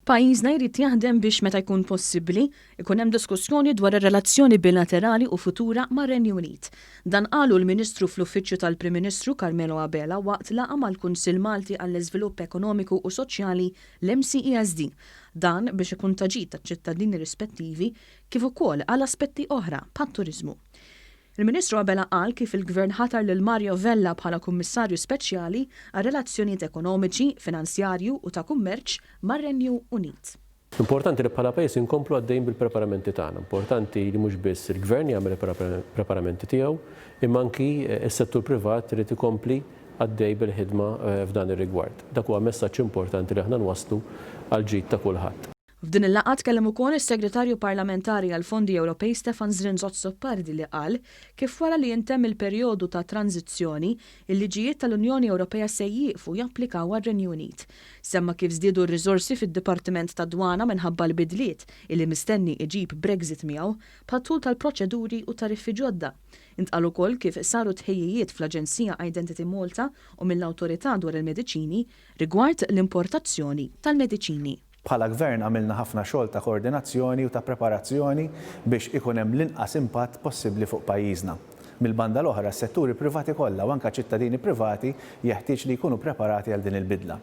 Pajjiżna jrid jaħdem biex meta jkun possibbli ikun hemm diskussjoni dwar ir-relazzjoni bilaterali u futura mar-Renju Unit. Dan qalu l-Ministru fl-Uffiċċju tal-Prim Ministru Carmelo Abela waqt laqgħa mal-Kunsill Malti għall-Iżvilupp Ekonomiku u Soċjali l-MCESD. Dan biex ikun taġid taċ-ċittadini rispettivi kif ukoll għal aspetti oħra bħat-turiżmu. Il-Ministru Abela qal kif il-Gvern ħatar lil Mario Vella bħala Kummissarju Specjali għar-relazzjonijiet ekonomiċi, finanzjarju u ta' kummerċ mar-Renju Unit. Importanti li bħala pajjiż inkomplu għaddejjin bil-preparamenti tagħna. Importanti li mhux biss il-Gvern jagħmel il-preparamenti tiegħu, imma anki s-settur privat irid ikompli għaddej bil-ħidma f'dan ir-rigward. Dak huwa messaġġ importanti li aħna nwasslu għal ġid ta' kulħadd. F'din il-laqgħa tkellem ukoll is-Segretarju Parlamentari għall-Fondi Ewropej Stefan Zrinzot-Soppardi li qal kif wara li jintemm il-perjodu ta' tranzizzjoni, il-liġijiet tal-Unjoni Ewropea se jieqfu japplikaw għar-Renju Unit. Semma kif żdiedu r-riżorsi fid-Dipartiment tad-Dwana minħabba l-bidliet illi mistenni iġib Brexit miegħu bħat-tul tal-proċeduri u tariffi ġodda. Intqal ukoll kif saru tħejjijiet fl-Aġenzija Identity Malta u mill-Awtorità dwar il-Mediċini rigward l-importazzjoni tal-mediċini. Bħala Gvern għamilna ħafna xogħol ta' koordinazzjoni u ta' preparazzjoni biex ikun hemm l-inqas impatt possibbli fuq pajjiżna. Mill-banda l-oħra, s-setturi privati kollha u anke ċittadini privati jeħtieġ li jkunu preparati għal din il-bidla.